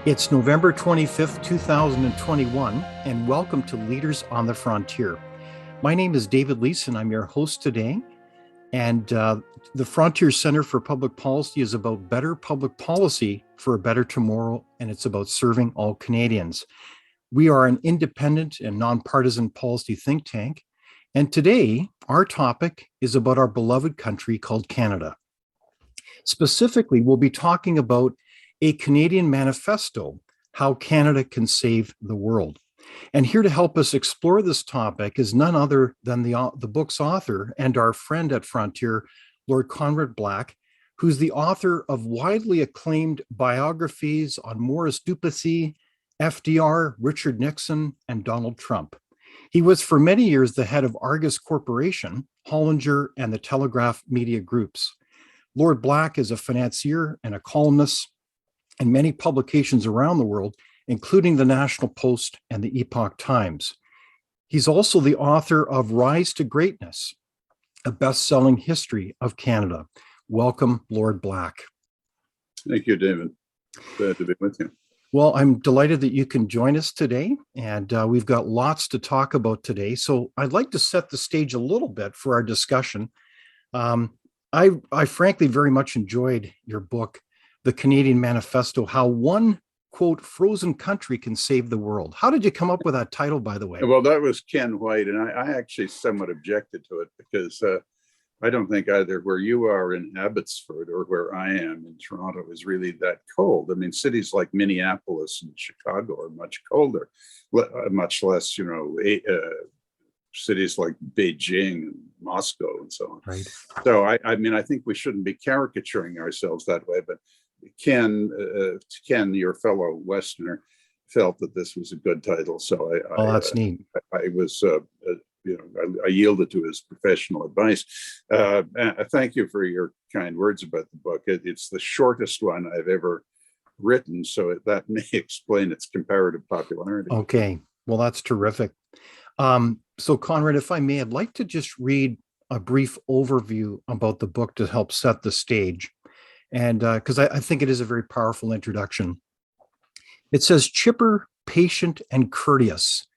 It's November 25th, 2021, and welcome to Leaders on the Frontier. My name is David Leeson. I'm your host today. And the Frontier Center for Public Policy is about better public policy for a better tomorrow, and it's about serving all Canadians. We are an independent and nonpartisan policy think tank. And today, our topic is about our beloved country called Canada. Specifically, we'll be talking about a Canadian manifesto, how Canada can save the world. And here to help us explore this topic is none other than the book's author and our friend at Frontier, Lord Conrad Black, who's the author of widely acclaimed biographies on Morris Duplessis, FDR, Richard Nixon, and Donald Trump. He was for many years the head of Argus Corporation, Hollinger, and the Telegraph media groups. Lord Black is a financier and a columnist in many publications around the world, including the National Post and the Epoch Times. He's also the author of Rise to Greatness, a best-selling history of Canada. Welcome, Lord Black. Thank you, David. Glad to be with you. Well, I'm delighted that you can join us today, and we've got lots to talk about today. So I'd like to set the stage a little bit for our discussion. I frankly very much enjoyed your book, The Canadian Manifesto, How One, quote, Frozen Country Can Save the World. How did you come up with that title, by the way? Well, that was Ken White, and I actually somewhat objected to it because I don't think either where you are in Abbotsford or where I am in Toronto is really that cold. I mean, cities like Minneapolis and Chicago are much colder, much less, cities like Beijing and Moscow and so on. Right. So I mean, I think we shouldn't be caricaturing ourselves that way, but Ken, your fellow Westerner, felt that this was a good title. So that's neat. I was, I yielded to his professional advice. Thank you for your kind words about the book. It's the shortest one I've ever written, so that may explain its comparative popularity. Okay, well, that's terrific. So Conrad, if I may, I'd like to just read a brief overview about the book to help set the stage. And because I think it is a very powerful introduction. It says, chipper, patient, and courteous,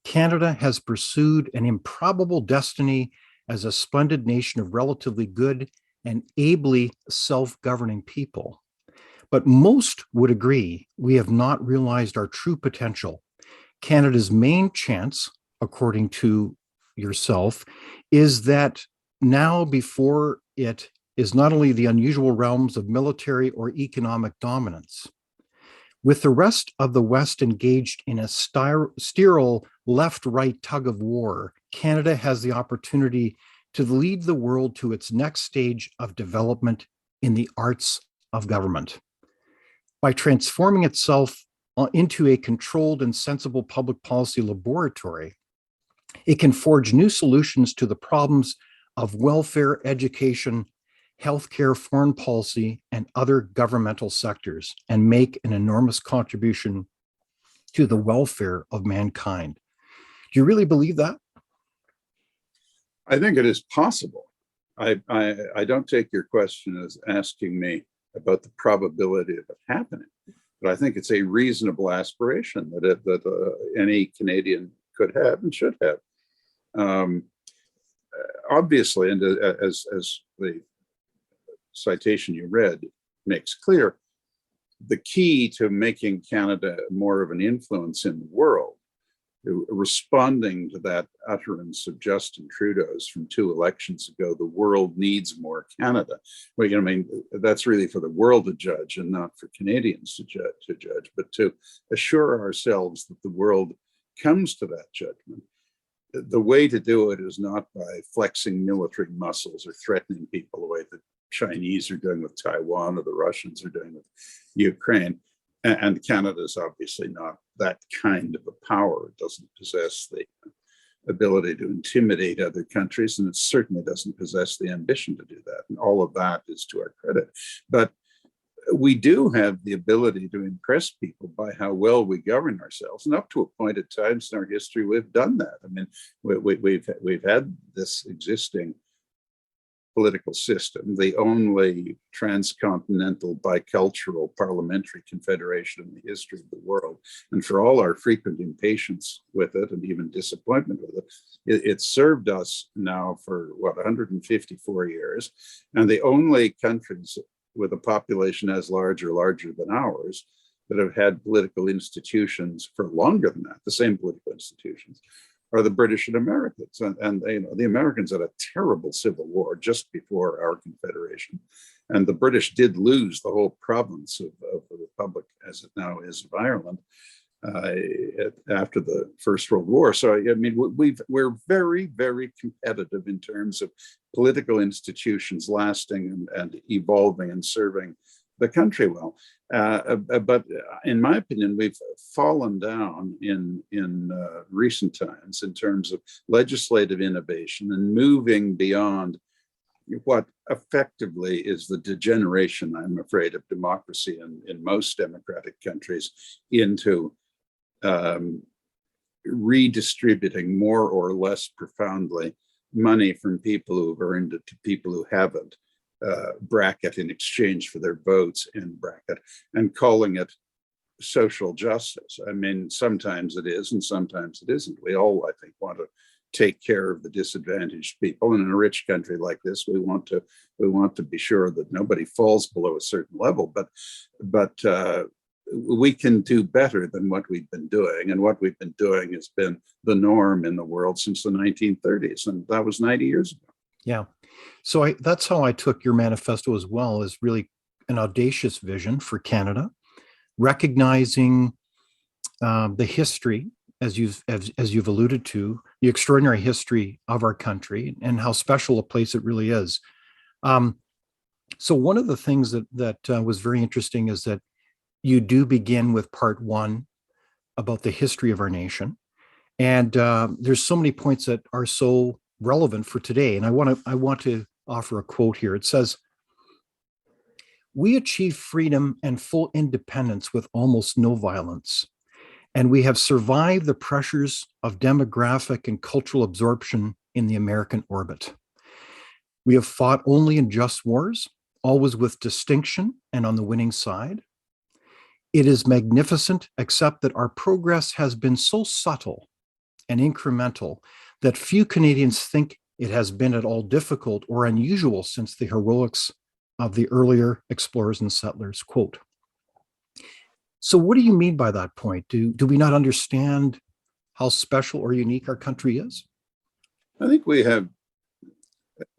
Canada has pursued an improbable destiny as a splendid nation of relatively good and ably self-governing people. But most would agree we have not realized our true potential. Canada's main chance, according to yourself, is that now before it is not only the unusual realms of military or economic dominance. With the rest of the West engaged in a sterile left-right tug of war, Canada has the opportunity to lead the world to its next stage of development in the arts of government. By transforming itself into a controlled and sensible public policy laboratory, it can forge new solutions to the problems of welfare, education, healthcare, foreign policy, and other governmental sectors, and make an enormous contribution to the welfare of mankind. Do you really believe that? I think it is possible. I don't take your question as asking me about the probability of it happening, but I think it's a reasonable aspiration that any Canadian could have and should have. Obviously, and as the citation you read makes clear, the key to making Canada more of an influence in the world, responding to that utterance of Justin Trudeau's from 2 elections ago, the world needs more Canada. Well, I mean, that's really for the world to judge and not for Canadians to judge, but to assure ourselves that the world comes to that judgment. The way to do it is not by flexing military muscles or threatening people the way the Chinese are doing with Taiwan or the Russians are doing with Ukraine. And Canada is obviously not that kind of a power. It doesn't possess the ability to intimidate other countries, and it certainly doesn't possess the ambition to do that. And all of that is to our credit. But we do have the ability to impress people by how well we govern ourselves, and up to a point at times in our history, we've done that. I mean, we've had this existing political system, the only transcontinental bicultural parliamentary confederation in the history of the world. And for all our frequent impatience with it and even disappointment with it, it served us now for 154 years. And the only countries with a population as large or larger than ours that have had political institutions for longer than that, the same political institutions, are the British and Americans. And the Americans had a terrible civil war just before our confederation. And the British did lose the whole province of the Republic, as it now is, of Ireland, after the First World War. So, I mean, we're very, very competitive in terms of political institutions lasting and evolving and serving the country well. But in my opinion, we've fallen down in recent times in terms of legislative innovation and moving beyond what effectively is the degeneration, I'm afraid, of democracy in most democratic countries into redistributing more or less profoundly money from people who've earned it to people who haven't. Bracket in exchange for their votes in bracket, and calling it social justice. I mean, sometimes it is and sometimes it isn't. We all, I think, want to take care of the disadvantaged people, and in a rich country like this, we want to be sure that nobody falls below a certain level. But we can do better than what we've been doing, and what we've been doing has been the norm in the world since the 1930s, and that was 90 years ago. Yeah. So that's how I took your manifesto as well, as really an audacious vision for Canada, recognizing the history, as you've alluded to, the extraordinary history of our country and how special a place it really is. So one of the things that was very interesting is that you do begin with part one about the history of our nation, and there's so many points that are so relevant for today. And I want to offer a quote here. It says, "We achieved freedom and full independence with almost no violence, and we have survived the pressures of demographic and cultural absorption in the American orbit. We have fought only in just wars, always with distinction and on the winning side. It is magnificent, except that our progress has been so subtle and incremental that few Canadians think it has been at all difficult or unusual since the heroics of the earlier explorers and settlers." Quote. So what do you mean by that point? Do we not understand how special or unique our country is? I think we have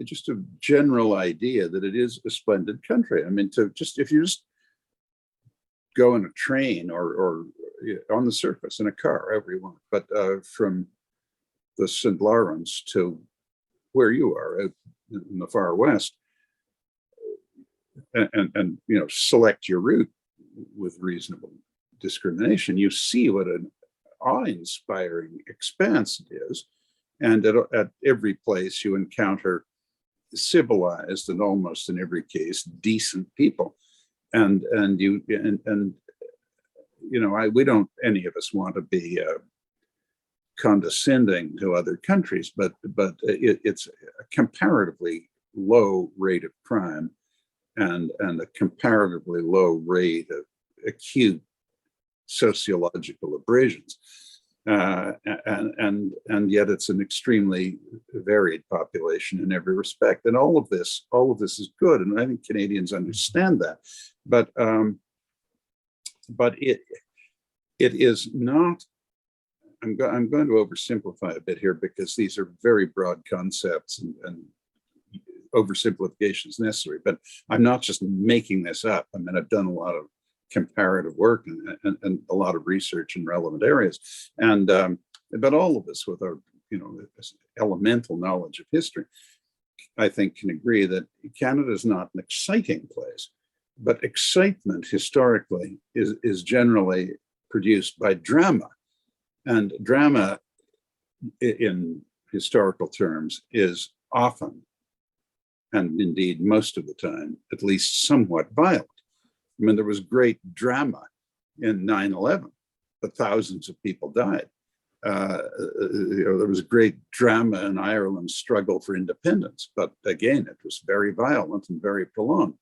just a general idea that it is a splendid country. I mean, if you just go in a train or on the surface in a car, however you want, but from the St. Lawrence to where you are in the far west, and select your route with reasonable discrimination, you see what an awe-inspiring expanse it is. And at every place you encounter civilized and almost in every case decent people. And we don't, any of us want to be condescending to other countries, but it's a comparatively low rate of crime and a comparatively low rate of acute sociological abrasions, and yet it's an extremely varied population in every respect. And all of this is good, and I think Canadians understand that. But it is not. I'm going to oversimplify a bit here because these are very broad concepts and oversimplification is necessary. But I'm not just making this up. I mean, I've done a lot of comparative work and a lot of research in relevant areas. And but all of us with our elemental knowledge of history, I think, can agree that Canada is not an exciting place, but excitement historically is generally produced by drama. And drama, in historical terms, is often, and indeed most of the time, at least somewhat violent. I mean, there was great drama in 9/11, but thousands of people died. there was great drama in Ireland's struggle for independence, but again, it was very violent and very prolonged.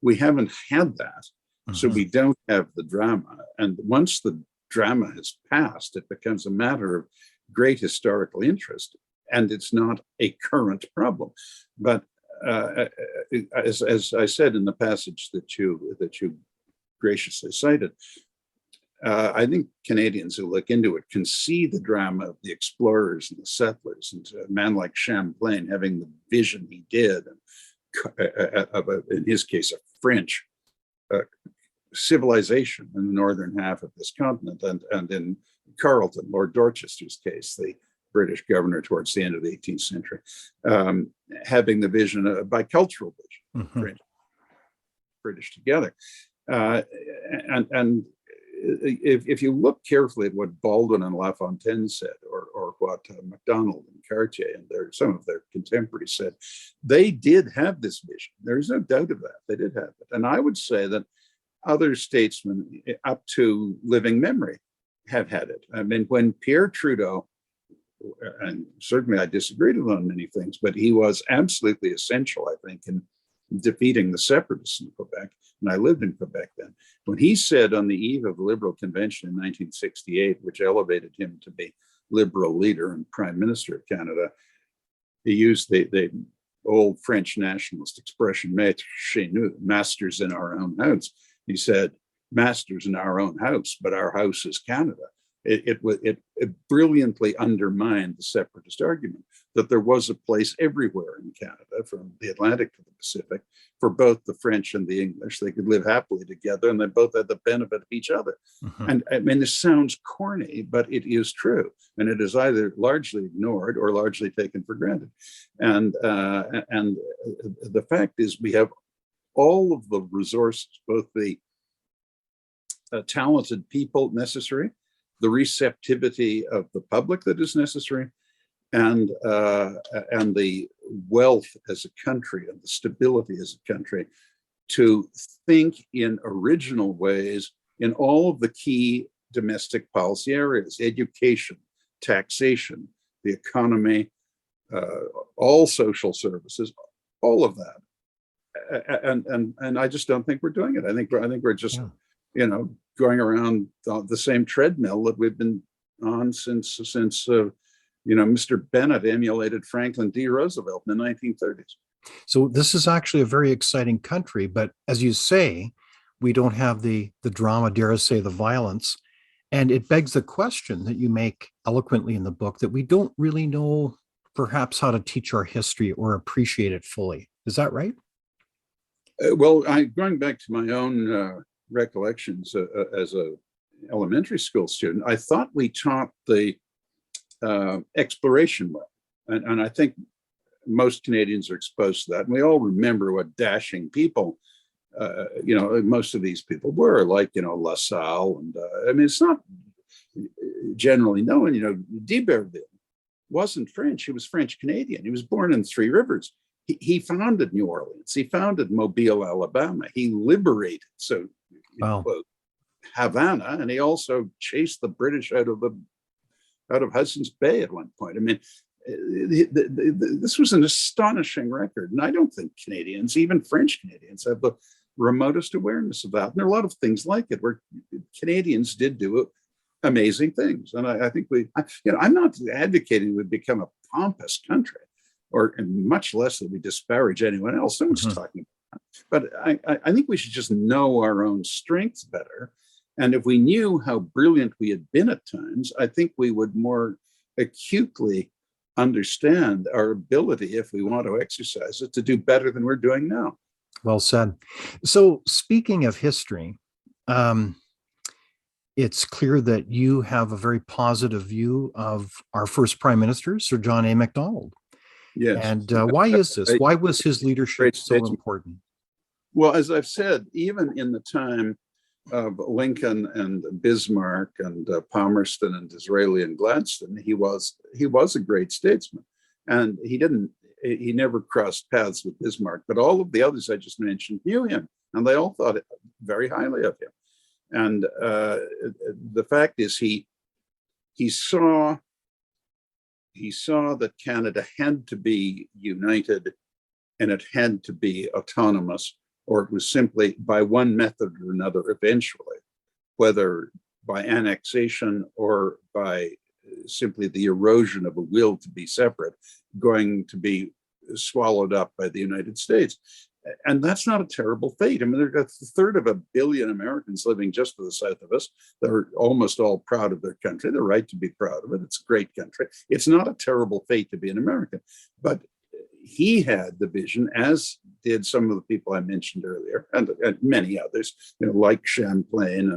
We haven't had that, so we don't have the drama. And once the drama has passed, it becomes a matter of great historical interest, and it's not a current problem. But as I said in the passage that you graciously cited, I think Canadians who look into it can see the drama of the explorers and the settlers, and a man like Champlain having the vision he did, and in his case, a French civilization in the northern half of this continent, and in Carleton, Lord Dorchester's case, the British governor towards the end of the 18th century, having the vision, a bicultural vision, French, British together. And if you look carefully at what Baldwin and LaFontaine said, or what Macdonald and Cartier and some of their contemporaries said, they did have this vision. There's no doubt of that. They did have it. And I would say that other statesmen up to living memory have had it. I mean, when Pierre Trudeau, and certainly I disagreed with him on many things, but he was absolutely essential, I think, in defeating the separatists in Quebec. And I lived in Quebec then. When he said on the eve of the Liberal Convention in 1968, which elevated him to be Liberal leader and Prime Minister of Canada, he used the old French nationalist expression, maître chez nous, masters in our own house. He said, masters in our own house, but our house is Canada. It brilliantly undermined the separatist argument that there was a place everywhere in Canada, from the Atlantic to the Pacific, for both the French and the English. They could live happily together, and they both had the benefit of each other. And I mean, this sounds corny, but it is true. And it is either largely ignored or largely taken for granted. And the fact is, we have all of the resources, both the talented people necessary, the receptivity of the public that is necessary, and the wealth as a country and the stability as a country to think in original ways in all of the key domestic policy areas: education, taxation, the economy, all social services, all of that. And I just don't think we're doing it. I think we're just going around the same treadmill that we've been on since Mr. Bennett emulated Franklin D. Roosevelt in the 1930s. So this is actually a very exciting country, but as you say, we don't have the drama, dare I say, the violence. And it begs the question that you make eloquently in the book, that we don't really know perhaps how to teach our history or appreciate it fully. Is that right? Well, going back to my own recollections as a elementary school student, I thought we taught the exploration well, and I think most Canadians are exposed to that, and we all remember what dashing people most of these people were, like La Salle, and I mean, it's not generally known. D'Iberville wasn't French; he was French Canadian. He was born in Three Rivers. He founded New Orleans. He founded Mobile, Alabama. He liberated, quote, Havana, and he also chased the British out of Hudson's Bay at one point. I mean, this was an astonishing record, and I don't think Canadians, even French Canadians, have the remotest awareness of that. And there are a lot of things like it where Canadians did do amazing things, and I think I'm not advocating we become a pompous country, and much less that we disparage anyone else. No one's talking about that. But I think we should just know our own strengths better. And if we knew how brilliant we had been at times, I think we would more acutely understand our ability, if we want to exercise it, to do better than we're doing now. Well said. So speaking of history, it's clear that you have a very positive view of our first Prime Minister, Sir John A. Macdonald. Yes. And why is this? Why was his leadership so important? Well, as I've said, even in the time of Lincoln and Bismarck and Palmerston and Disraeli and Gladstone, he was a great statesman, and he never crossed paths with Bismarck, but all of the others I just mentioned knew him, and they all thought very highly of him. And the fact is, he he saw that Canada had to be united and it had to be autonomous, or it was simply by one method or another eventually, whether by annexation or by simply the erosion of a will to be separate, going to be swallowed up by the United States. And that's not a terrible fate. I mean, there's a third of a billion Americans living just to the south of us. They're almost all proud of their country. They're right to be proud of it. It's a great country. It's not a terrible fate to be an American. But he had the vision, as did some of the people I mentioned earlier, and many others, like Champlain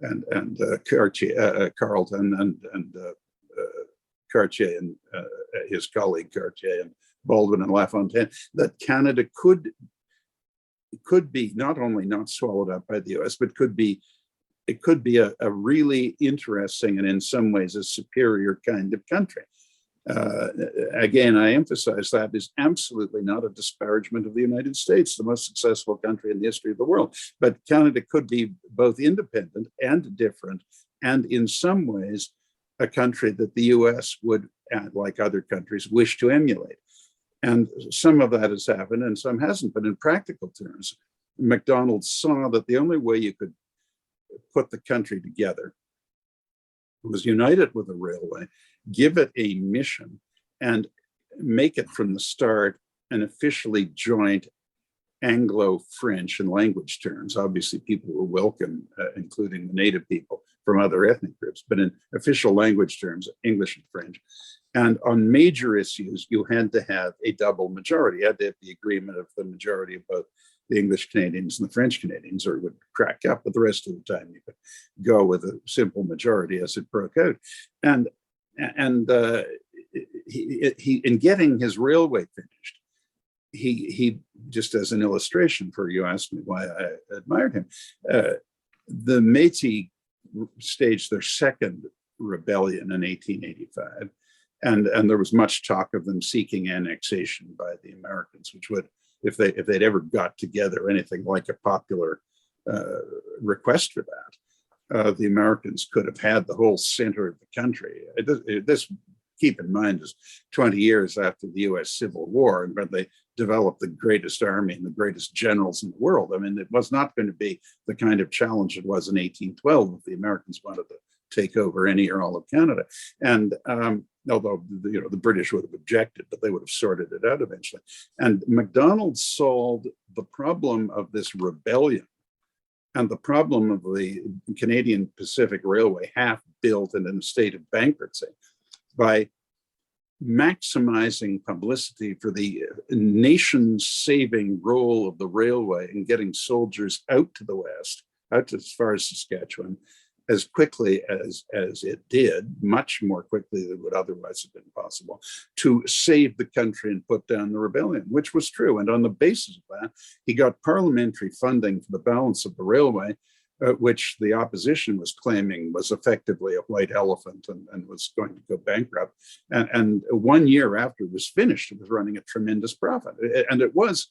and Cartier, Carleton, and Cartier and his colleague Cartier and Baldwin and LaFontaine, that Canada could be not only not swallowed up by the US, but it could be a really interesting and in some ways a superior kind of country. Again, I emphasize that is absolutely not a disparagement of the United States, the most successful country in the history of the world. But Canada could be both independent and different, and in some ways, a country that the US would, like other countries, wish to emulate. And some of that has happened and some hasn't. But in practical terms, Macdonald saw that the only way you could put the country together was unite it with a railway, give it a mission, and make it from the start an officially joint Anglo-French in language terms. Obviously, people were welcome, including the native people from other ethnic groups, but in official language terms, English and French. And on major issues, you had to have a double majority. You had to have the agreement of the majority of both the English Canadians and the French Canadians, or it would crack up. But the rest of the time, you could go with a simple majority as it broke out. And he in getting his railway finished, he just as an illustration for you asked me why I admired him. The Métis staged their second rebellion in 1885. And there was much talk of them seeking annexation by the Americans, which would, if they'd ever got together anything like a popular request for that, the Americans could have had the whole center of the country. This, keep in mind, is 20 years after the U.S. Civil War, and when they developed the greatest army and the greatest generals in the world. I mean, it was not going to be the kind of challenge it was in 1812 if the Americans wanted to take over any or all of Canada. And although the British would have objected, but they would have sorted it out eventually. And Macdonald solved the problem of this rebellion and the problem of the Canadian Pacific Railway, half built and in a state of bankruptcy, by maximizing publicity for the nation-saving role of the railway and getting soldiers out to the west, out as far as Saskatchewan, as quickly as it did, much more quickly than would otherwise have been possible, to save the country and put down the rebellion, which was true. And on the basis of that, he got parliamentary funding for the balance of the railway, which the opposition was claiming was effectively a white elephant and was going to go bankrupt. And 1 year after it was finished, it was running a tremendous profit. And it was,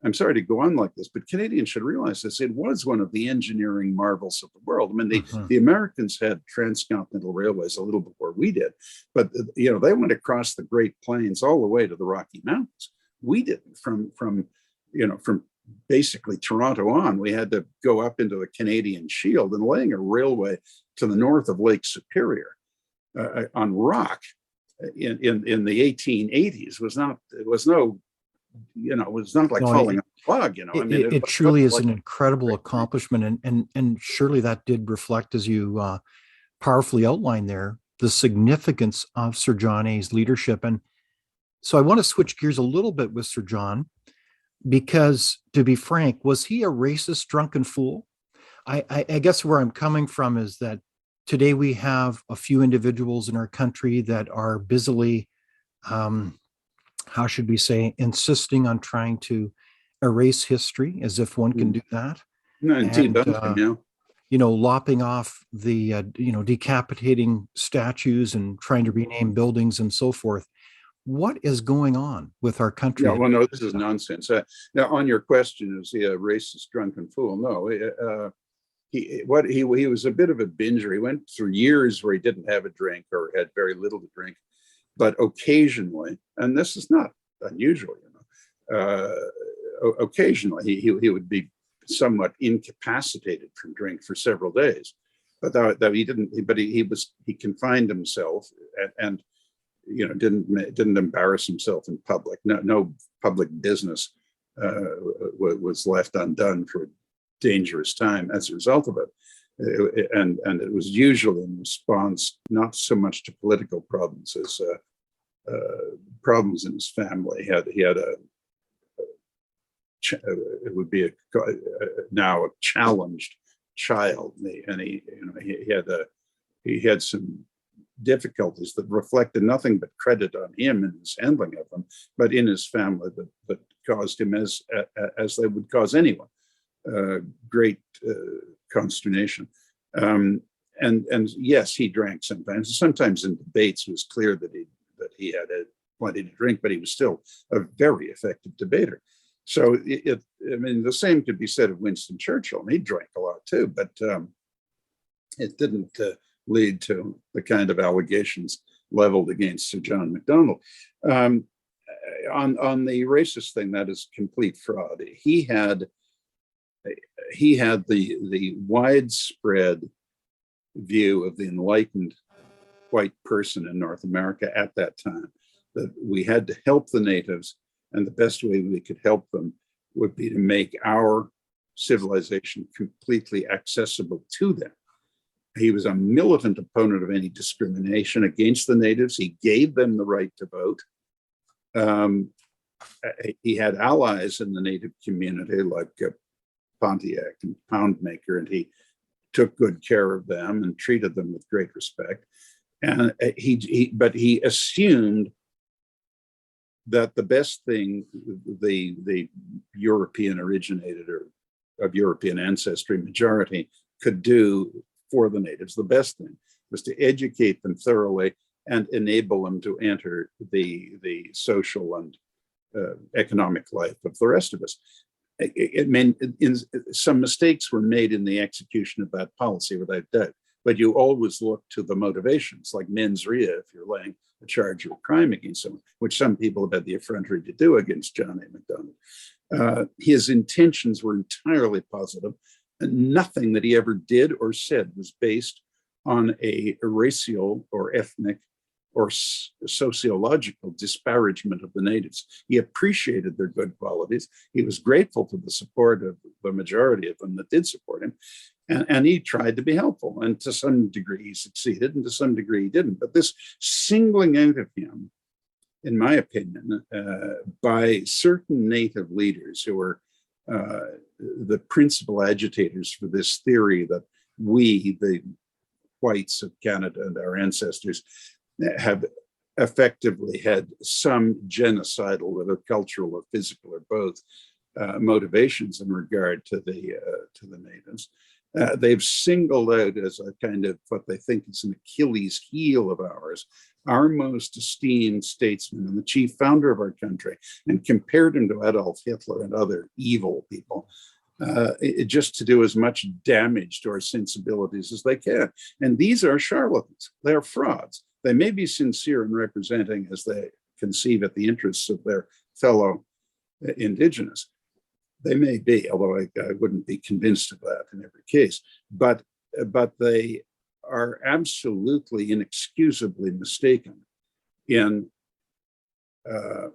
I'm sorry to go on like this, but Canadians should realize this. It was one of the engineering marvels of the world. I mean, the Americans had transcontinental railways a little before we did, but they went across the Great Plains all the way to the Rocky Mountains. We didn't. From basically Toronto on, we had to go up into the Canadian Shield, and laying a railway to the north of Lake Superior on rock in the 1880s was not like falling on a plug. It truly is an incredible accomplishment, and surely that did reflect, as you powerfully outlined there, the significance of Sir John A.'s leadership. And so I want to switch gears a little bit with Sir John, because to be frank, was he a racist drunken fool? I guess where I'm coming from is that today we have a few individuals in our country that are busily, how should we say, insisting on trying to erase history, as if one can do that. No, indeed, lopping off the, decapitating statues and trying to rename buildings and so forth. What is going on with our country? Yeah, well, no, this is nonsense. Now, on your question, is he a racist drunken fool? No, he was a bit of a binger. He went through years where he didn't have a drink or had very little to drink, but occasionally, and this is not unusual, occasionally he would be somewhat incapacitated from drink for several days. But that he didn't. But he confined himself and didn't embarrass himself in public. No public business was left undone for a dangerous time as a result of it. And it was usually in response not so much to political problems as problems in his family. He had it would be now a challenged child, and he had some difficulties that reflected nothing but credit on him and his handling of them, but in his family that caused him, as they would cause anyone, great consternation. And yes, he drank sometimes. Sometimes in debates, it was clear that he had plenty to drink, but he was still a very effective debater. So the same could be said of Winston Churchill. And he drank a lot too, but it didn't lead to the kind of allegations leveled against Sir John Macdonald. On the racist thing, that is complete fraud. He had the widespread view of the enlightened white person in North America at that time, that we had to help the natives, and the best way we could help them would be to make our civilization completely accessible to them. He was a militant opponent of any discrimination against the natives. He gave them the right to vote. He had allies in the native community like Pontiac and Poundmaker, and he took good care of them and treated them with great respect. And but he assumed that the best thing the European originated or of European ancestry majority could do for the natives, the best thing was to educate them thoroughly and enable them to enter the social and economic life of the rest of us. It meant some mistakes were made in the execution of that policy, without doubt, but you always look to the motivations, like mens rea, if you're laying a charge of a crime against someone, which some people have had the effrontery to do against John A. Macdonald. His intentions were entirely positive, and nothing that he ever did or said was based on a racial or ethnic or sociological disparagement of the natives. He appreciated their good qualities. He was grateful for the support of the majority of them that did support him. And he tried to be helpful. And to some degree, he succeeded, and to some degree, he didn't. But this singling out of him, in my opinion, by certain native leaders who were the principal agitators for this theory that we, the whites of Canada and our ancestors, have effectively had some genocidal, whether cultural or physical or both, motivations in regard to the natives. They've singled out as a kind of what they think is an Achilles heel of ours, our most esteemed statesman and the chief founder of our country, and compared him to Adolf Hitler and other evil people, just to do as much damage to our sensibilities as they can. And these are charlatans. They're frauds. They may be sincere in representing, as they conceive it, the interests of their fellow Indigenous. They may be, although I wouldn't be convinced of that in every case. But they are absolutely inexcusably mistaken in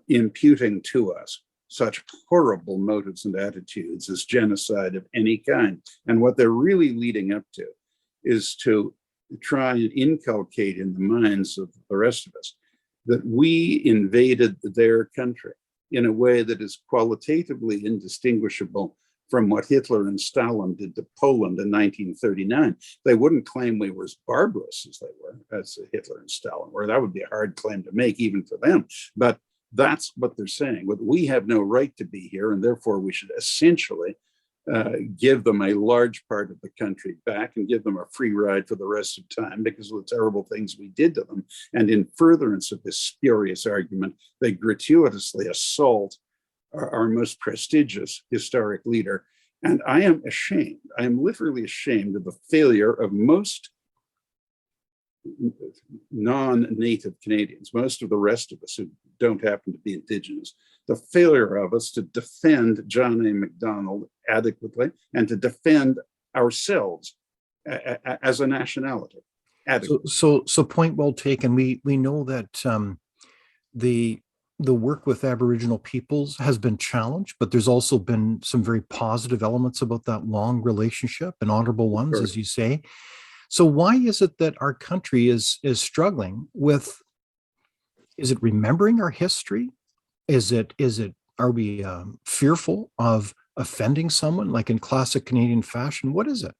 imputing to us such horrible motives and attitudes as genocide of any kind. And what they're really leading up to is to try and inculcate in the minds of the rest of us that we invaded their country in a way that is qualitatively indistinguishable from what Hitler and Stalin did to Poland in 1939. They wouldn't claim we were as barbarous as they were, as Hitler and Stalin were. That would be a hard claim to make even for them. But that's what they're saying. We have no right to be here, and therefore we should essentially give them a large part of the country back and give them a free ride for the rest of time because of the terrible things we did to them. And in furtherance of this spurious argument, they gratuitously assault our most prestigious historic leader And I am ashamed. I am literally ashamed of the failure of most non-native Canadians, most of the rest of us who don't happen to be Indigenous, the failure of us to defend John A. Macdonald adequately and to defend ourselves as a nationality adequately. So point well taken. We know that the work with Aboriginal peoples has been challenged, but there's also been some very positive elements about that long relationship and honorable ones, as you say. So why is it that our country is struggling with? Is it remembering our history? Is it are we fearful of offending someone, like in classic Canadian fashion? What is it?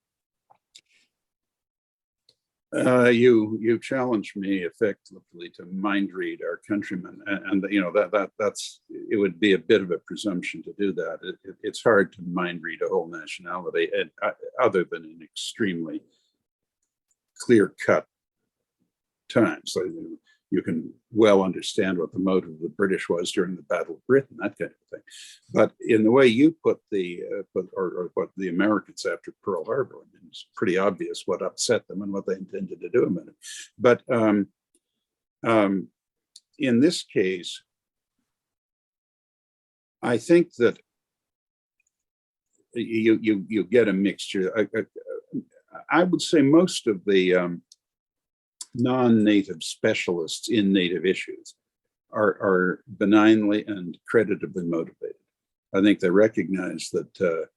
You challenge me effectively to mind read our countrymen, and you know that's it would be a bit of a presumption to do that. It's hard to mind read a whole nationality, and other than in extremely clear cut times. So you can well understand what the motive of the British was during the Battle of Britain, that kind of thing. But in the way you put or what the Americans after Pearl Harbor, I mean, it's pretty obvious what upset them and what they intended to do a minute. But in this case, I think that you get a mixture. I would say most of the non-native specialists in native issues are benignly and creditably motivated. I think they recognize that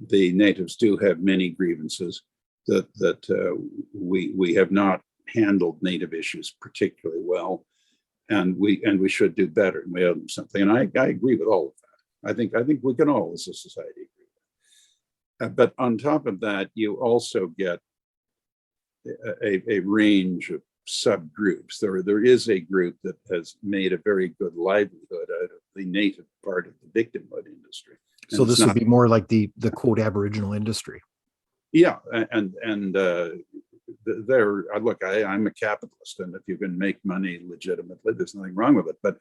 the natives do have many grievances, that we have not handled native issues particularly well, and we should do better, and we owe them something. And I agree with all of that. I think we can all, as a society, agree with that. But on top of that, you also get a range of subgroups. There is a group that has made a very good livelihood out of the native part of the victimhood industry. And so this would be more like the quote Aboriginal industry. Yeah, and there. Look, I'm a capitalist, and if you can make money legitimately, there's nothing wrong with it. But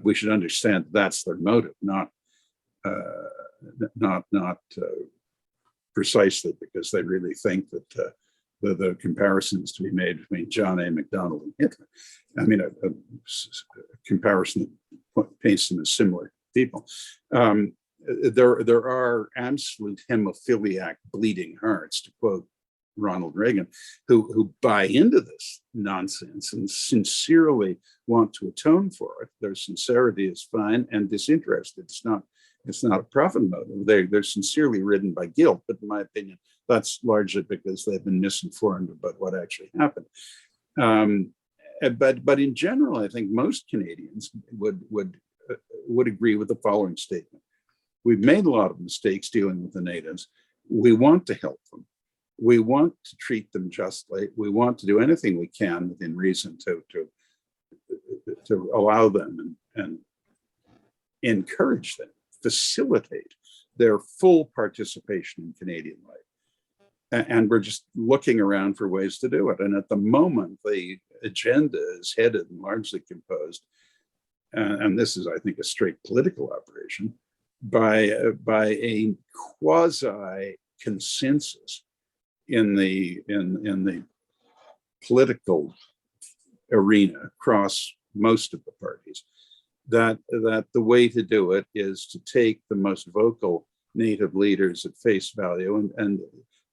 we should understand that's their motive, not precisely because they really think that the comparisons to be made between John A. Macdonald and Hitler. I mean, a comparison that paints them as similar people. There are absolute hemophiliac bleeding hearts, to quote Ronald Reagan, who buy into this nonsense and sincerely want to atone for it. Their sincerity is fine and disinterested. It's not a profit motive. They're sincerely ridden by guilt, but in my opinion, that's largely because they've been misinformed about what actually happened. But in general, I think most Canadians would agree with the following statement: we've made a lot of mistakes dealing with the natives. We want to help them. We want to treat them justly. We want to do anything we can within reason to allow them and encourage them, facilitate their full participation in Canadian life. And we're just looking around for ways to do it. And at the moment, the agenda is headed and largely composed, and this is, I think, a straight political operation, by a quasi consensus in the political arena across most of the parties, that the way to do it is to take the most vocal native leaders at face value and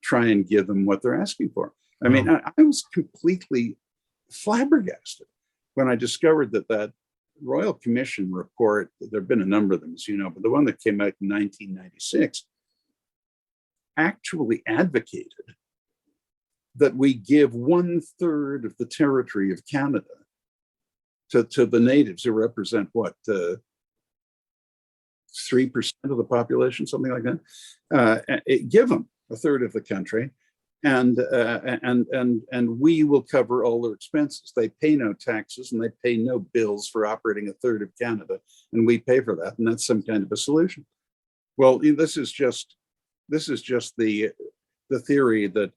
try and give them what they're asking for. I mean, I was completely flabbergasted when I discovered that Royal Commission report, there have been a number of them, as you know, but the one that came out in 1996 actually advocated that we give 1/3 of the territory of Canada to the natives, who represent what, 3% of the population, something like that. Give them 1/3 of the country, and we will cover all their expenses. They pay no taxes and they pay no bills for operating 1/3 of Canada, and we pay for that, and that's some kind of a solution. Well, this is just the theory that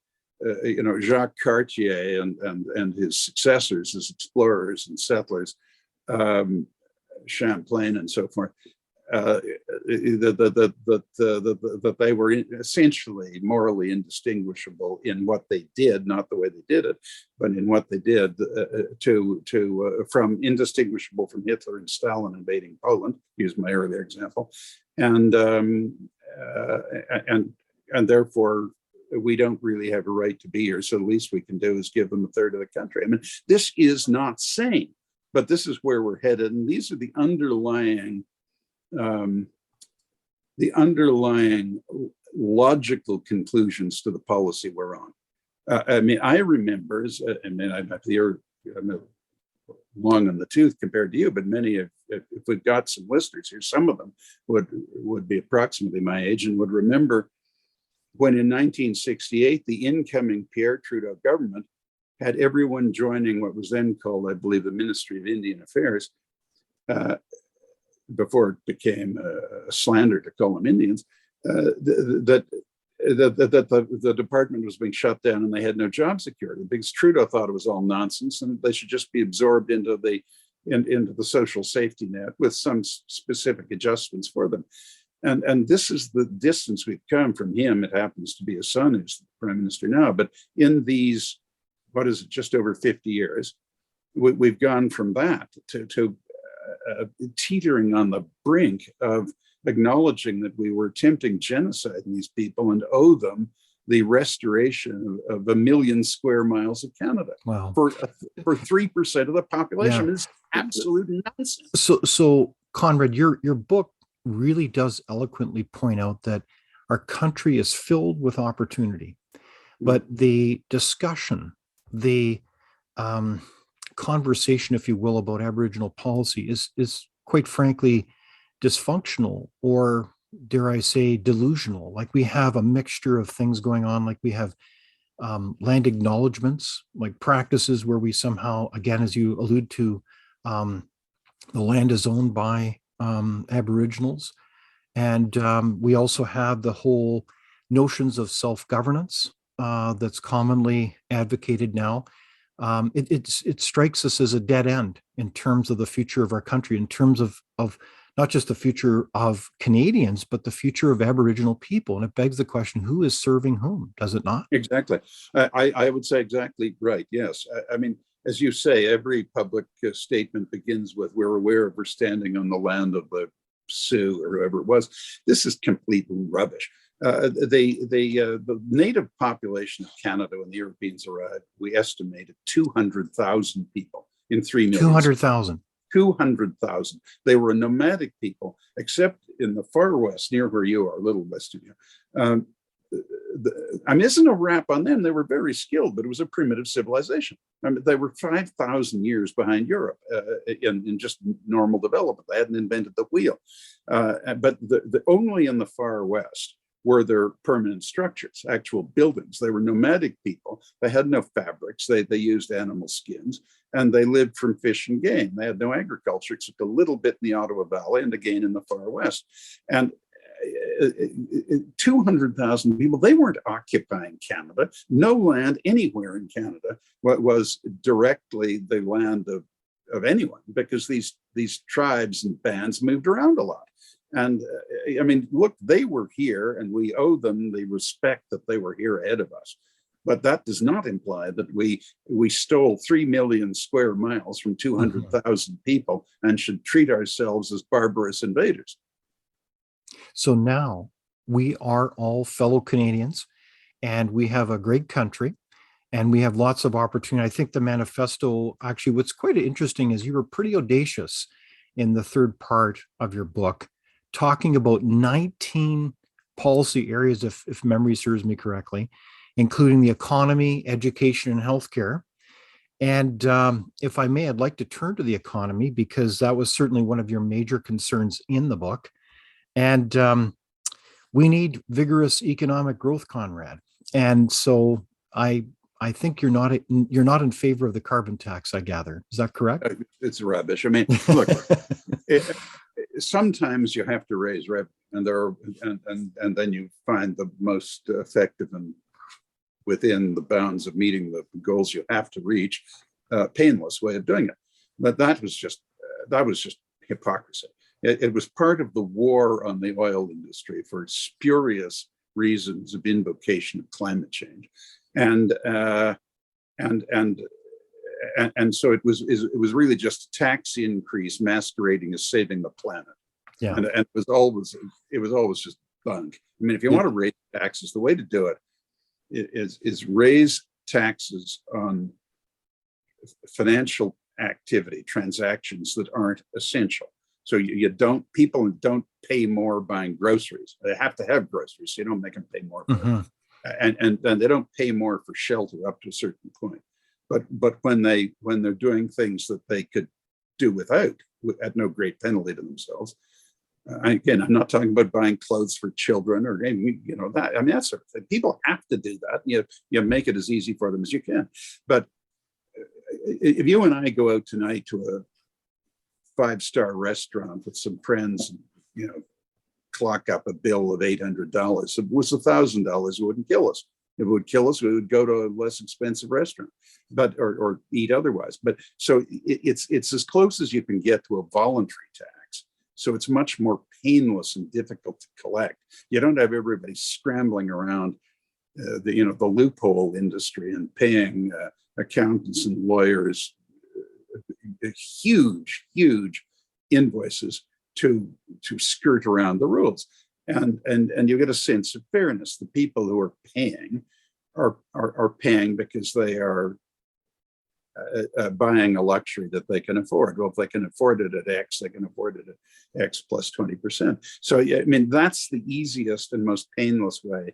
Jacques Cartier and his successors as explorers and settlers, Champlain and so forth, that they were essentially morally indistinguishable in what they did, not the way they did it, but in what they did, from indistinguishable from Hitler and Stalin invading Poland. Use my earlier example, and therefore we don't really have a right to be here. So the least we can do is give them a third of the country. I mean, this is not sane, but this is where we're headed, and these are the underlying logical conclusions to the policy we're on. I mean, I remember, I'm long in the tooth compared to you, but many of, if we've got some listeners here, some of them would be approximately my age and would remember when in 1968, the incoming Pierre Trudeau government had everyone joining what was then called, I believe, the Ministry of Indian Affairs, before it became a slander to call them Indians, that the department was being shut down and they had no job security because Trudeau thought it was all nonsense and they should just be absorbed into the social safety net with some specific adjustments for them. And this is the distance we've come from him. It happens to be his son who's the prime minister now, but in these, what is it, just over 50 years, we've gone from that to teetering on the brink of acknowledging that we were attempting genocide in these people and owe them the restoration of 1 million square miles of Canada. Wow. For 3% of the population. Yeah. Is absolute nonsense. So Conrad, your book really does eloquently point out that our country is filled with opportunity, but the discussion, the conversation, if you will, about Aboriginal policy is quite frankly dysfunctional, or dare I say delusional. Like, we have a mixture of things going on. Like, we have land acknowledgements, like practices where we somehow, again, as you allude to, the land is owned by Aboriginals. And we also have the whole notions of self-governance that's commonly advocated now. It strikes us as a dead end in terms of the future of our country, in terms of not just the future of Canadians, but the future of Aboriginal people. And it begs the question, who is serving whom, does it not? Exactly. I would say exactly right. Yes. I mean, as you say, every public statement begins with, we're aware of we're standing on the land of the Sioux or whoever it was. This is complete rubbish. The native population of Canada when the Europeans arrived, we estimated 200,000 people in 3 million. 200,000. 200,000. They were a nomadic people, except in the far west, near where you are, a little west of you. I mean, isn't a rap on them. They were very skilled, but it was a primitive civilization. I mean, they were 5,000 years behind Europe in just normal development. They hadn't invented the wheel. But only in the far west were there permanent structures, actual buildings. They were nomadic people. They had no fabrics. They used animal skins, and they lived from fish and game. They had no agriculture except a little bit in the Ottawa Valley and again in the far west. And 200,000 people, they weren't occupying Canada. No land anywhere in Canada was directly the land of anyone, because these tribes and bands moved around a lot. And I mean, look, they were here and we owe them the respect that they were here ahead of us. But that does not imply that we stole 3 million square miles from 200,000 people and should treat ourselves as barbarous invaders. So now we are all fellow Canadians and we have a great country and we have lots of opportunity. I think the manifesto, actually, what's quite interesting is you were pretty audacious in the third part of your book, talking about 19 policy areas, if memory serves me correctly, including the economy, education, and healthcare. And if I may, I'd like to turn to the economy, because that was certainly one of your major concerns in the book. And we need vigorous economic growth, Conrad. And so I think you're not in favor of the carbon tax, I gather. Is that correct? It's rubbish. I mean, look, sometimes you have to raise revenue, and then you find the most effective and within the bounds of meeting the goals you have to reach, painless way of doing it. But that was just hypocrisy. It was part of the war on the oil industry for spurious reasons of invocation of climate change, and so it was really just a tax increase masquerading as saving the planet. Yeah. And it was always just bunk. I mean, if you want to raise taxes, the way to do it is raise taxes on financial activity, transactions that aren't essential. So people don't pay more buying groceries. They have to have groceries, so you don't make them pay more for it. And they don't pay more for shelter up to a certain point. But when they're doing things that they could do without at no great penalty to themselves. Again, I'm not talking about buying clothes for children or that. I mean, that sort of thing. People have to do that. You make it as easy for them as you can. But if you and I go out tonight to a 5-star restaurant with some friends, clock up a bill of $800, if it was $1,000, it wouldn't kill us. If it would kill us, we would go to a less expensive restaurant, or eat otherwise. But so it's as close as you can get to a voluntary tax. So it's much more painless and difficult to collect. You don't have everybody scrambling around the loophole industry and paying accountants and lawyers huge invoices to skirt around the rules. And you get a sense of fairness. The people who are paying are paying because they are buying a luxury that they can afford. Well, if they can afford it at X, they can afford it at X plus 20%. So, I mean, that's the easiest and most painless way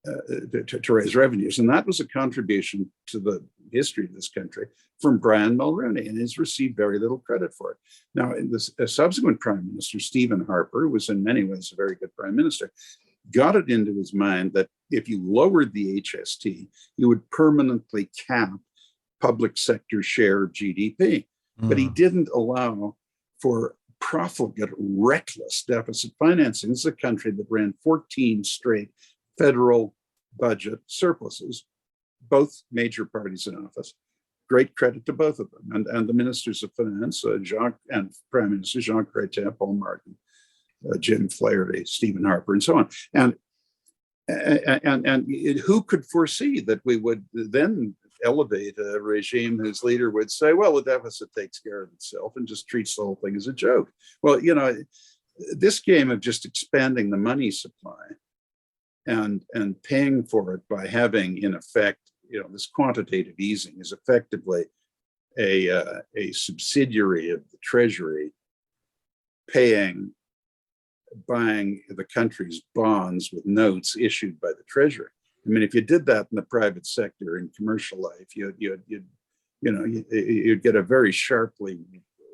to raise revenues. And that was a contribution to the history of this country from Brian Mulroney, and he's received very little credit for it. Now, in this subsequent prime minister, Stephen Harper, who was in many ways a very good prime minister, got it into his mind that if you lowered the HST, you would permanently cap public sector share of GDP. But he didn't allow for profligate, reckless deficit financing. This is a country that ran 14 straight federal budget surpluses, both major parties in office. Great credit to both of them. And the ministers of finance, and Prime Minister Jean Chrétien, Paul Martin, Jim Flaherty, Stephen Harper, and so on. And who could foresee that we would then elevate a regime whose leader would say, well, the deficit takes care of itself, and just treats the whole thing as a joke. Well, this game of just expanding the money supply and paying for it by having, in effect, this quantitative easing is effectively a subsidiary of the Treasury buying the country's bonds with notes issued by the Treasury. I mean, if you did that in the private sector in commercial life, you'd get a very sharply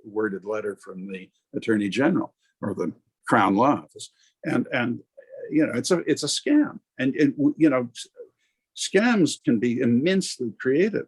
worded letter from the Attorney General or the Crown Law Office, and it's a scam, and scams can be immensely creative,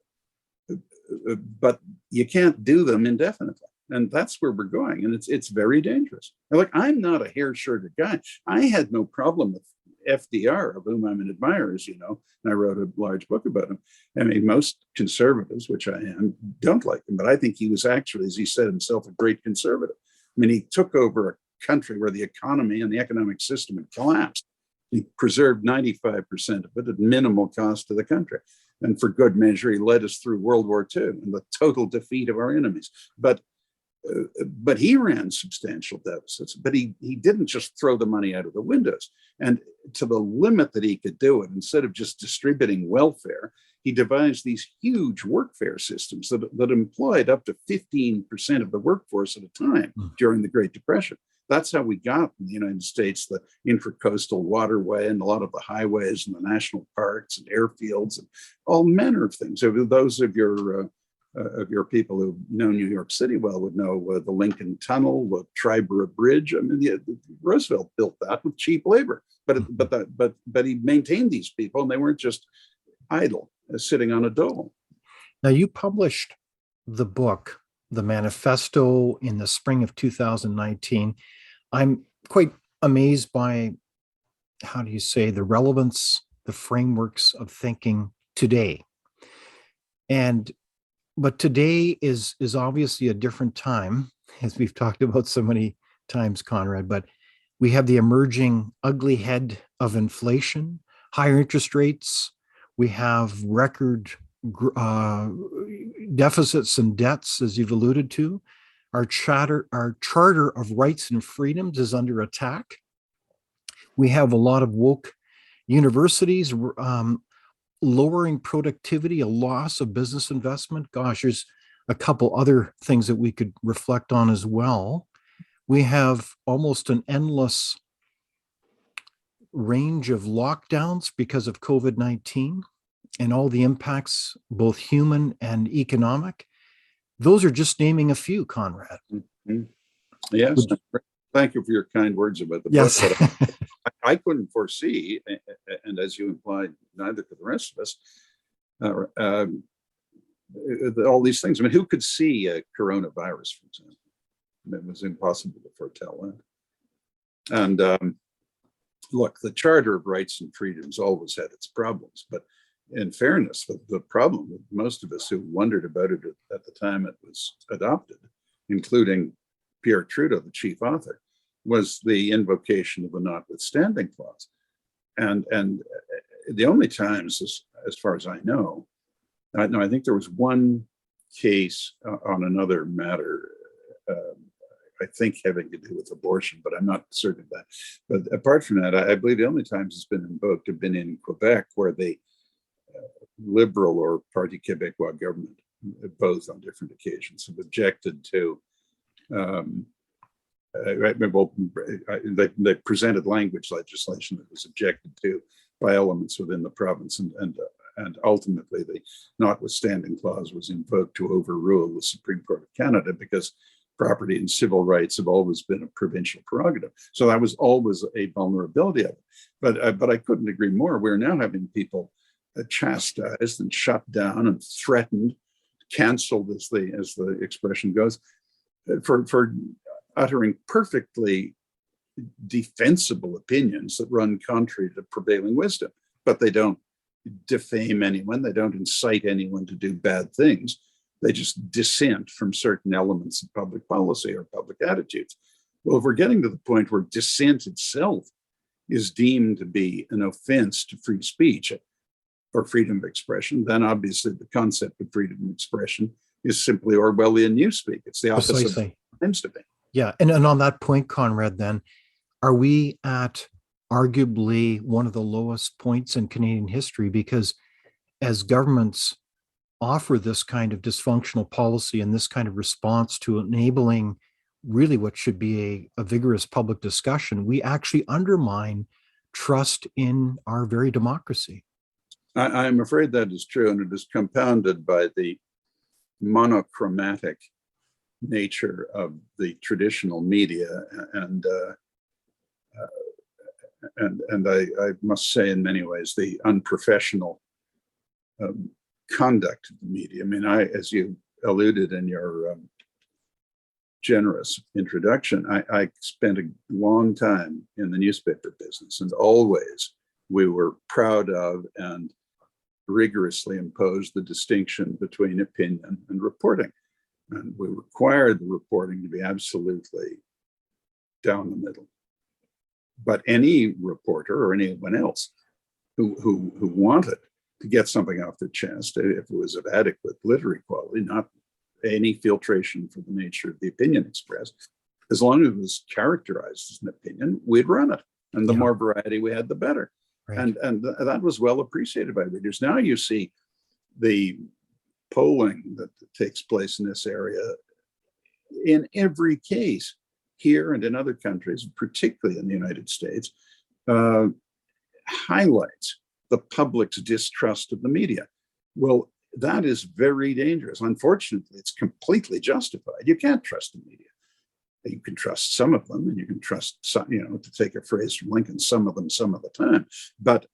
but you can't do them indefinitely. And that's where we're going. And it's very dangerous. Like, I'm not a hair-shirted guy. I had no problem with FDR, of whom I'm an admirer, as you know, and I wrote a large book about him. I mean, most conservatives, which I am, don't like him, but I think he was actually, as he said himself, a great conservative. I mean, he took over a country where the economy and the economic system had collapsed. He preserved 95% of it at minimal cost to the country. And for good measure, he led us through World War II and the total defeat of our enemies. But he ran substantial deficits, but he didn't just throw the money out of the windows. And to the limit that he could do it, instead of just distributing welfare, he devised these huge workfare systems that employed up to 15% of the workforce at a time during the Great Depression. That's how we got in the United States the intracoastal waterway and a lot of the highways and the national parks and airfields and all manner of things. So those of your people who know New York City well would know the Lincoln Tunnel, the Triborough Bridge. I mean, Roosevelt built that with cheap labor, but he maintained these people, and they weren't just idle, sitting on a dole. Now, you published the book, the manifesto, in the spring of 2019. I'm quite amazed by, how do you say, the relevance, the frameworks of thinking today. But today is obviously a different time, as we've talked about so many times, Conrad, but we have the emerging ugly head of inflation, higher interest rates. We have record deficits and debts, as you've alluded to. Our charter of rights and freedoms is under attack. We have a lot of woke universities lowering productivity, a loss of business investment. Gosh, there's a couple other things that we could reflect on as well. We have almost an endless range of lockdowns because of COVID-19 and all the impacts, both human and economic. Those are just naming a few, Conrad. Mm-hmm. Yes. Thank you for your kind words about the yes. book. But I couldn't foresee, and as you implied, neither could the rest of us, all these things. I mean, who could see a coronavirus, for example? It was impossible to foretell that. And look, the Charter of Rights and Freedoms always had its problems, but in fairness, the problem with most of us who wondered about it at the time it was adopted, including Pierre Trudeau, the chief author, was the invocation of the notwithstanding clause. And the only times, as far as I know, I think there was one case on another matter, I think having to do with abortion, but I'm not certain of that. But apart from that, I believe the only times it's been invoked have been in Quebec, where the Liberal or Parti Québécois government, both on different occasions, have objected to. They presented language legislation that was objected to by elements within the province, and ultimately the notwithstanding clause was invoked to overrule the Supreme Court of Canada, because property and civil rights have always been a provincial prerogative. So that was always a vulnerability of it. But I couldn't agree more. We're now having people chastised and shut down and threatened, canceled, as the expression goes, for uttering perfectly defensible opinions that run contrary to prevailing wisdom. But they don't defame anyone. They don't incite anyone to do bad things. They just dissent from certain elements of public policy or public attitudes. Well, if we're getting to the point where dissent itself is deemed to be an offense to free speech or freedom of expression, then obviously the concept of freedom of expression is simply Orwellian newspeak. It's the opposite of what it claims to be. Yeah. And on that point, Conrad, then, are we at arguably one of the lowest points in Canadian history? Because as governments offer this kind of dysfunctional policy and this kind of response to enabling really what should be a vigorous public discussion, we actually undermine trust in our very democracy. I'm afraid that is true, and it is compounded by the monochromatic nature of the traditional media, and I must say, in many ways, the unprofessional conduct of the media. I mean, as you alluded in your generous introduction, I spent a long time in the newspaper business, and always we were proud of and rigorously imposed the distinction between opinion and reporting. And we required the reporting to be absolutely down the middle. But any reporter or anyone else who wanted to get something off their chest, if it was of adequate literary quality, not any filtration for the nature of the opinion expressed, as long as it was characterized as an opinion, we'd run it. And the more variety we had, the better. Right. And that was well appreciated by readers. Now you see the polling that takes place in this area, in every case, here and in other countries, particularly in the United States, highlights the public's distrust of the media. Well, that is very dangerous. Unfortunately, it's completely justified. You can't trust the media. You can trust some of them, and you can trust some, to take a phrase from Lincoln, some of them, some of the time. But